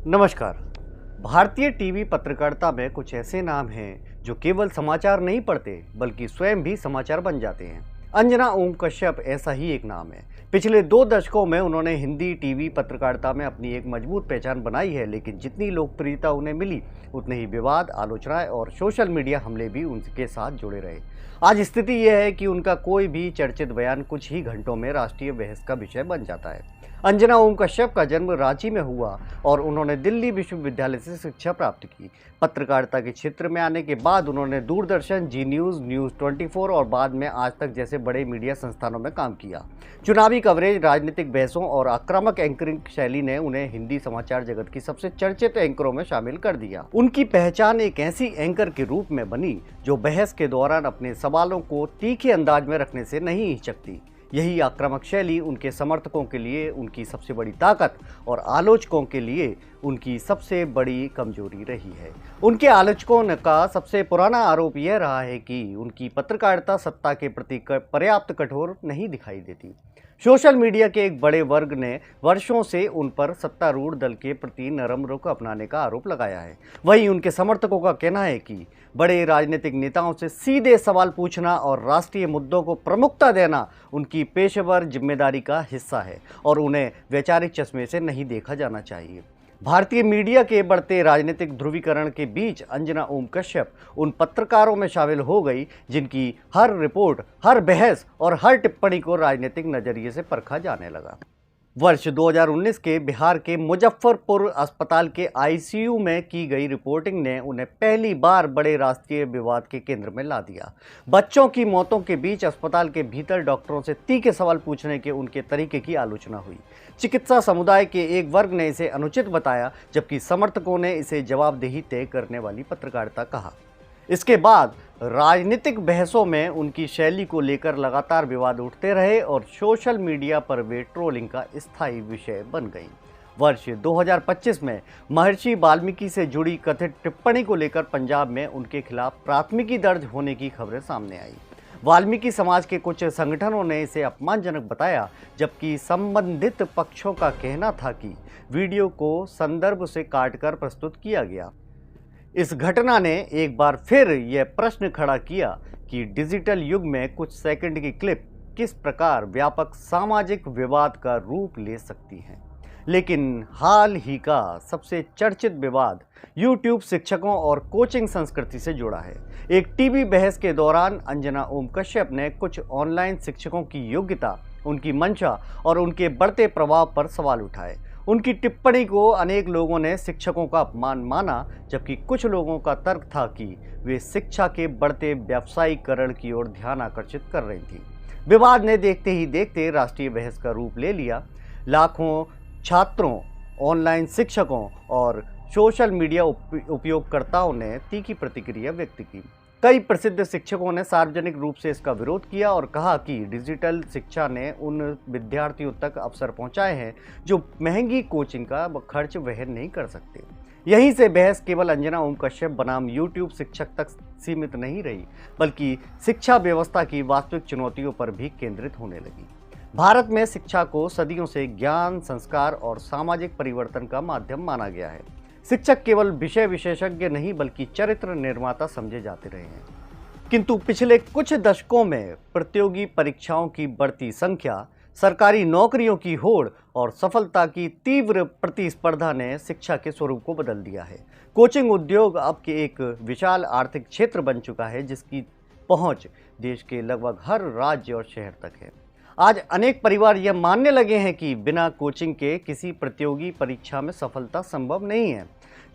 नमस्कार। भारतीय टीवी पत्रकारिता में कुछ ऐसे नाम हैं जो केवल समाचार नहीं पढ़ते बल्कि स्वयं भी समाचार बन जाते हैं। अंजना ओम कश्यप ऐसा ही एक नाम है। पिछले 2 दशकों में उन्होंने हिंदी टीवी पत्रकारिता में अपनी एक मजबूत पहचान बनाई है, लेकिन जितनी लोकप्रियता उन्हें मिली उतने ही विवाद, आलोचनाएं और सोशल मीडिया हमले भी उनके साथ जुड़े रहे। आज स्थिति यह है कि उनका कोई भी चर्चित बयान कुछ ही घंटों में राष्ट्रीय बहस का विषय बन जाता है। अंजना ओम कश्यप का जन्म रांची में हुआ और उन्होंने दिल्ली विश्वविद्यालय से शिक्षा प्राप्त की। पत्रकारिता के क्षेत्र में आने के बाद उन्होंने दूरदर्शन, जी न्यूज़, न्यूज़ 24 और बाद में आज तक जैसे बड़े मीडिया संस्थानों में काम किया। चुनावी कवरेज, राजनीतिक बहसों और आक्रामक एंकरिंग शैली ने उन्हें हिंदी समाचार जगत की सबसे चर्चित एंकरों में शामिल कर दिया। उनकी पहचान एक ऐसी एंकर के रूप में बनी जो बहस के दौरान अपने सवालों को तीखे अंदाज में रखने से नहीं हिचकती। यही आक्रामक शैली उनके समर्थकों के लिए उनकी सबसे बड़ी ताकत और आलोचकों के लिए उनकी सबसे बड़ी कमजोरी रही है। उनके आलोचकों का सबसे पुराना आरोप यह रहा है कि उनकी पत्रकारिता सत्ता के प्रति पर्याप्त कठोर नहीं दिखाई देती। सोशल मीडिया के एक बड़े वर्ग ने वर्षों से उन पर सत्तारूढ़ दल के प्रति नरम रुख अपनाने का आरोप लगाया है। वहीं उनके समर्थकों का कहना है कि बड़े राजनीतिक नेताओं से सीधे सवाल पूछना और राष्ट्रीय मुद्दों को प्रमुखता देना उनकी पेशेवर जिम्मेदारी का हिस्सा है और उन्हें वैचारिक चश्मे से नहीं देखा जाना चाहिए। भारतीय मीडिया के बढ़ते राजनीतिक ध्रुवीकरण के बीच अंजना ओम कश्यप उन पत्रकारों में शामिल हो गई जिनकी हर रिपोर्ट, हर बहस और हर टिप्पणी को राजनीतिक नजरिए से परखा जाने लगा। वर्ष 2019 के बिहार के मुजफ्फरपुर अस्पताल के आईसीयू में की गई रिपोर्टिंग ने उन्हें पहली बार बड़े राष्ट्रीय विवाद के केंद्र में ला दिया। बच्चों की मौतों के बीच अस्पताल के भीतर डॉक्टरों से तीखे सवाल पूछने के उनके तरीके की आलोचना हुई। चिकित्सा समुदाय के एक वर्ग ने इसे अनुचित बताया, जबकि समर्थकों ने इसे जवाबदेही तय करने वाली पत्रकारिता कहा। इसके बाद राजनीतिक बहसों में उनकी शैली को लेकर लगातार विवाद उठते रहे और सोशल मीडिया पर वे ट्रोलिंग का स्थायी विषय बन गई। वर्ष 2025 में महर्षि वाल्मीकि से जुड़ी कथित टिप्पणी को लेकर पंजाब में उनके खिलाफ प्राथमिकी दर्ज होने की खबरें सामने आई। वाल्मीकि समाज के कुछ संगठनों ने इसे अपमानजनक बताया, जबकि संबंधित पक्षों का कहना था कि वीडियो को संदर्भ से काटकर प्रस्तुत किया गया। इस घटना ने एक बार फिर यह प्रश्न खड़ा किया कि डिजिटल युग में कुछ सेकंड की क्लिप किस प्रकार व्यापक सामाजिक विवाद का रूप ले सकती है। लेकिन हाल ही का सबसे चर्चित विवाद YouTube शिक्षकों और कोचिंग संस्कृति से जुड़ा है। एक टीवी बहस के दौरान अंजना ओम कश्यप ने कुछ ऑनलाइन शिक्षकों की योग्यता, उनकी मंशा और उनके बढ़ते प्रभाव पर सवाल उठाए। उनकी टिप्पणी को अनेक लोगों ने शिक्षकों का अपमान माना, जबकि कुछ लोगों का तर्क था कि वे शिक्षा के बढ़ते व्यावसायीकरण की ओर ध्यान आकर्षित कर रही थी। विवाद ने देखते ही देखते राष्ट्रीय बहस का रूप ले लिया। लाखों छात्रों, ऑनलाइन शिक्षकों और सोशल मीडिया उपयोगकर्ताओं ने तीखी प्रतिक्रिया व्यक्त की। कई प्रसिद्ध शिक्षकों ने सार्वजनिक रूप से इसका विरोध किया और कहा कि डिजिटल शिक्षा ने उन विद्यार्थियों तक अवसर पहुंचाए हैं जो महंगी कोचिंग का खर्च वहन नहीं कर सकते। यहीं से बहस केवल अंजना ओम कश्यप बनाम YouTube शिक्षक तक सीमित नहीं रही, बल्कि शिक्षा व्यवस्था की वास्तविक चुनौतियों पर भी केंद्रित होने लगी। भारत में शिक्षा को सदियों से ज्ञान, संस्कार और सामाजिक परिवर्तन का माध्यम माना गया है। शिक्षक केवल विषय विशेषज्ञ नहीं बल्कि चरित्र निर्माता समझे जाते रहे हैं। किंतु पिछले कुछ दशकों में प्रतियोगी परीक्षाओं की बढ़ती संख्या, सरकारी नौकरियों की होड़ और सफलता की तीव्र प्रतिस्पर्धा ने शिक्षा के स्वरूप को बदल दिया है। कोचिंग उद्योग अब के एक विशाल आर्थिक क्षेत्र बन चुका है जिसकी पहुंच देश के लगभग हर राज्य और शहर तक है। आज अनेक परिवार यह मानने लगे हैं कि बिना कोचिंग के किसी प्रतियोगी परीक्षा में सफलता संभव नहीं है।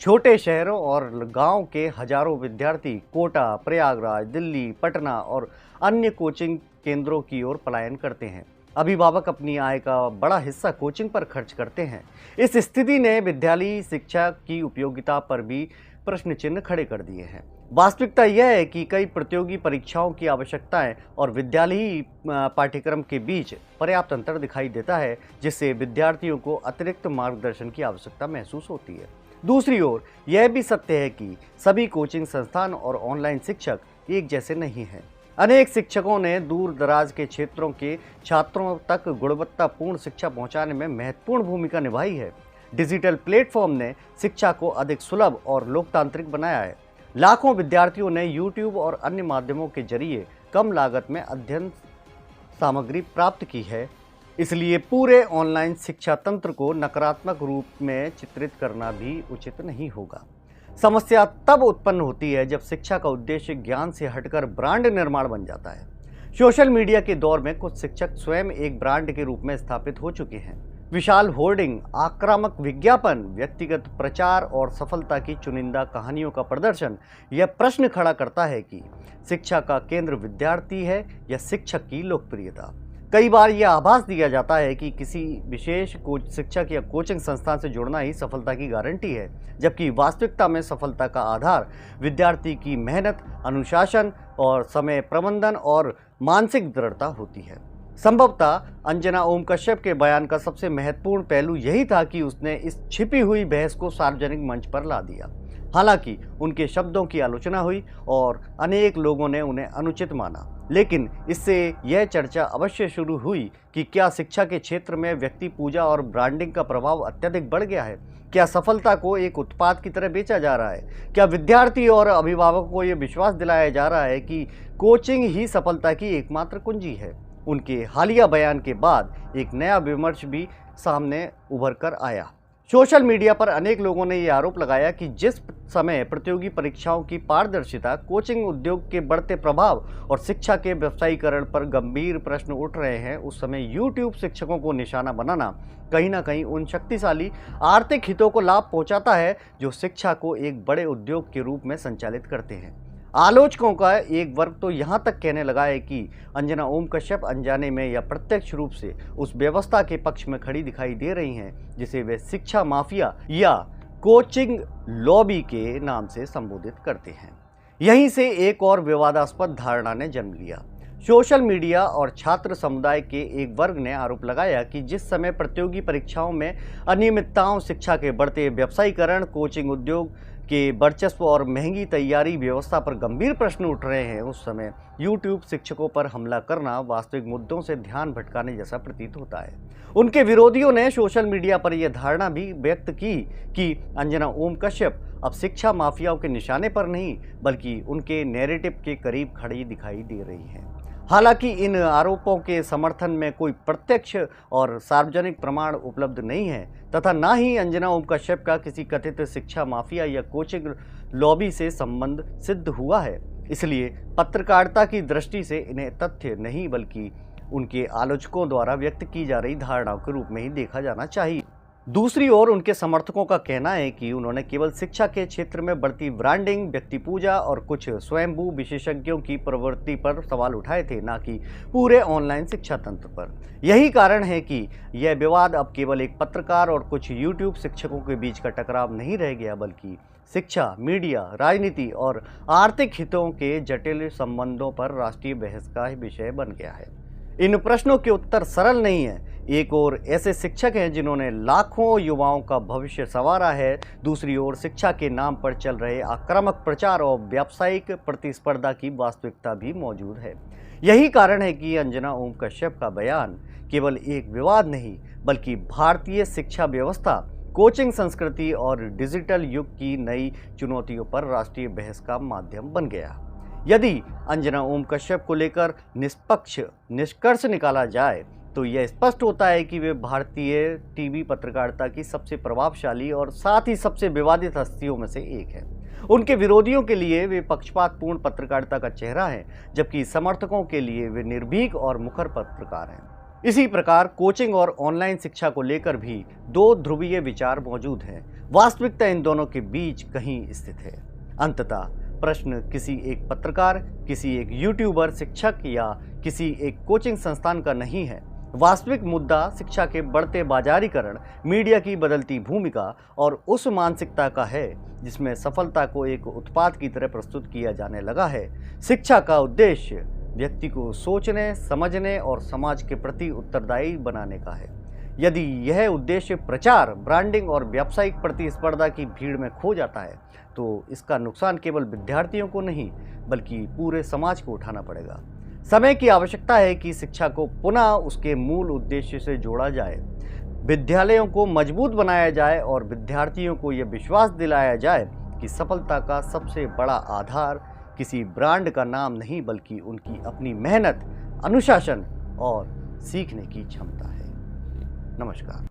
छोटे शहरों और गांव के हजारों विद्यार्थी कोटा, प्रयागराज, दिल्ली, पटना और अन्य कोचिंग केंद्रों की ओर पलायन करते हैं। अभिभावक अपनी आय का बड़ा हिस्सा कोचिंग पर खर्च करते हैं। इस स्थिति ने विद्यालयी शिक्षा की उपयोगिता पर भी प्रश्न चिन्ह खड़े कर दिए हैं। वास्तविकता यह है कि कई प्रतियोगी परीक्षाओं की आवश्यकताएं और विद्यालयी पाठ्यक्रम के बीच पर्याप्त अंतर दिखाई देता है, जिससे विद्यार्थियों को अतिरिक्त मार्गदर्शन की आवश्यकता महसूस होती है। दूसरी ओर यह भी सत्य है कि सभी कोचिंग संस्थान और ऑनलाइन शिक्षक एक जैसे नहीं हैं। अनेक शिक्षकों ने दूर दराज के क्षेत्रों के छात्रों तक गुणवत्तापूर्ण शिक्षा पहुंचाने में महत्वपूर्ण भूमिका निभाई है, डिजिटल प्लेटफॉर्म ने शिक्षा को अधिक सुलभ और लोकतांत्रिक बनाया है। लाखों विद्यार्थियों ने यूट्यूब और अन्य माध्यमों के जरिए कम लागत में अध्ययन सामग्री प्राप्त की है। इसलिए पूरे ऑनलाइन शिक्षा तंत्र को नकारात्मक रूप में चित्रित करना भी उचित नहीं होगा। समस्या तब उत्पन्न होती है जब शिक्षा का उद्देश्य ज्ञान से हटकर ब्रांड निर्माण बन जाता है। सोशल मीडिया के दौर में कुछ शिक्षक स्वयं एक ब्रांड के रूप में स्थापित हो चुके हैं। विशाल होर्डिंग, आक्रामक विज्ञापन, व्यक्तिगत प्रचार और सफलता की चुनिंदा कहानियों का प्रदर्शन यह प्रश्न खड़ा करता है कि शिक्षा का केंद्र विद्यार्थी है या शिक्षक की लोकप्रियता। कई बार यह आभास दिया जाता है कि किसी विशेष शिक्षक या कोचिंग संस्थान से जुड़ना ही सफलता की गारंटी है, जबकि वास्तविकता में सफलता का आधार विद्यार्थी की मेहनत, अनुशासन और समय प्रबंधन और मानसिक दृढ़ता होती है। संभवतः अंजना ओम कश्यप के बयान का सबसे महत्वपूर्ण पहलू यही था कि उसने इस छिपी हुई बहस को सार्वजनिक मंच पर ला दिया। हालांकि उनके शब्दों की आलोचना हुई और अनेक लोगों ने उन्हें अनुचित माना, लेकिन इससे यह चर्चा अवश्य शुरू हुई कि क्या शिक्षा के क्षेत्र में व्यक्ति पूजा और ब्रांडिंग का प्रभाव अत्यधिक बढ़ गया है। क्या सफलता को एक उत्पाद की तरह बेचा जा रहा है? क्या विद्यार्थी और अभिभावकों को यह विश्वास दिलाया जा रहा है कि कोचिंग ही सफलता की एकमात्र कुंजी है? उनके हालिया बयान के बाद एक नया विमर्श भी सामने उभर कर आया। सोशल मीडिया पर अनेक लोगों ने यह आरोप लगाया कि जिस समय प्रतियोगी परीक्षाओं की पारदर्शिता, कोचिंग उद्योग के बढ़ते प्रभाव और शिक्षा के व्यवसायीकरण पर गंभीर प्रश्न उठ रहे हैं, उस समय यूट्यूब शिक्षकों को निशाना बनाना कहीं ना कहीं उन शक्तिशाली आर्थिक हितों को लाभ पहुंचाता है जो शिक्षा को एक बड़े उद्योग के रूप में संचालित करते हैं। आलोचकों का एक वर्ग तो यहाँ तक कहने लगा है कि अंजना ओम कश्यप अनजाने में या प्रत्यक्ष रूप से उस व्यवस्था के पक्ष में खड़ी दिखाई दे रही हैं जिसे वे शिक्षा माफिया या कोचिंग लॉबी के नाम से संबोधित करते हैं। यहीं से एक और विवादास्पद धारणा ने जन्म लिया। सोशल मीडिया और छात्र समुदाय के एक वर्ग ने आरोप लगाया कि जिस समय प्रतियोगी परीक्षाओं में अनियमितताओं, शिक्षा के बढ़ते व्यवसायीकरण, कोचिंग उद्योग के वर्चस्व और महंगी तैयारी व्यवस्था पर गंभीर प्रश्न उठ रहे हैं, उस समय यूट्यूब शिक्षकों पर हमला करना वास्तविक मुद्दों से ध्यान भटकाने जैसा प्रतीत होता है। उनके विरोधियों ने सोशल मीडिया पर यह धारणा भी व्यक्त की कि अंजना ओम कश्यप अब शिक्षा माफियाओं के निशाने पर नहीं बल्कि उनके नैरेटिव के करीब खड़ी दिखाई दे रही हैं। हालांकि इन आरोपों के समर्थन में कोई प्रत्यक्ष और सार्वजनिक प्रमाण उपलब्ध नहीं है तथा न ही अंजना ओम कश्यप का किसी कथित शिक्षा माफिया या कोचिंग लॉबी से संबंध सिद्ध हुआ है। इसलिए पत्रकारिता की दृष्टि से इन्हें तथ्य नहीं बल्कि उनके आलोचकों द्वारा व्यक्त की जा रही धारणाओं के रूप में ही देखा जाना चाहिए। दूसरी ओर उनके समर्थकों का कहना है कि उन्होंने केवल शिक्षा के क्षेत्र में बढ़ती ब्रांडिंग, व्यक्ति पूजा और कुछ स्वयंभू विशेषज्ञों की प्रवृत्ति पर सवाल उठाए थे, न कि पूरे ऑनलाइन शिक्षा तंत्र पर। यही कारण है कि यह विवाद अब केवल एक पत्रकार और कुछ यूट्यूब शिक्षकों के बीच का टकराव नहीं रह गया बल्कि शिक्षा, मीडिया, राजनीति और आर्थिक हितों के जटिल संबंधों पर राष्ट्रीय बहस का विषय बन गया है। इन प्रश्नों के उत्तर सरल नहीं है। एक ओर ऐसे शिक्षक हैं जिन्होंने लाखों युवाओं का भविष्य संवारा है, दूसरी ओर शिक्षा के नाम पर चल रहे आक्रामक प्रचार और व्यावसायिक प्रतिस्पर्धा की वास्तविकता भी मौजूद है। यही कारण है कि अंजना ओम कश्यप का बयान केवल एक विवाद नहीं बल्कि भारतीय शिक्षा व्यवस्था, कोचिंग संस्कृति और डिजिटल युग की नई चुनौतियों पर राष्ट्रीय बहस का माध्यम बन गया। यदि अंजना ओम कश्यप को लेकर निष्पक्ष निष्कर्ष निकाला जाए तो यह स्पष्ट होता है कि वे भारतीय टीवी पत्रकारिता की सबसे प्रभावशाली और साथ ही सबसे विवादित हस्तियों में से एक है। उनके विरोधियों के लिए वे पक्षपातपूर्ण पत्रकारिता का चेहरा हैं, जबकि समर्थकों के लिए वे निर्भीक और मुखर पत्रकार हैं। इसी प्रकार कोचिंग और ऑनलाइन शिक्षा को लेकर भी दो ध्रुवीय विचार मौजूद हैं। वास्तविकता इन दोनों के बीच कहीं स्थित है। अंततः प्रश्न किसी एक पत्रकार, किसी एक यूट्यूबर, शिक्षक या किसी एक कोचिंग संस्थान का नहीं है। वास्तविक मुद्दा शिक्षा के बढ़ते बाजारीकरण, मीडिया की बदलती भूमिका और उस मानसिकता का है जिसमें सफलता को एक उत्पाद की तरह प्रस्तुत किया जाने लगा है। शिक्षा का उद्देश्य व्यक्ति को सोचने, समझने और समाज के प्रति उत्तरदायी बनाने का है। यदि यह उद्देश्य प्रचार, ब्रांडिंग और व्यावसायिक प्रतिस्पर्धा की भीड़ में खो जाता है तो इसका नुकसान केवल विद्यार्थियों को नहीं बल्कि पूरे समाज को उठाना पड़ेगा। समय की आवश्यकता है कि शिक्षा को पुनः उसके मूल उद्देश्य से जोड़ा जाए। विद्यालयों को मजबूत बनाया जाए और विद्यार्थियों को यह विश्वास दिलाया जाए कि सफलता का सबसे बड़ा आधार किसी ब्रांड का नाम नहीं बल्कि उनकी अपनी मेहनत, अनुशासन और सीखने की क्षमता है। नमस्कार।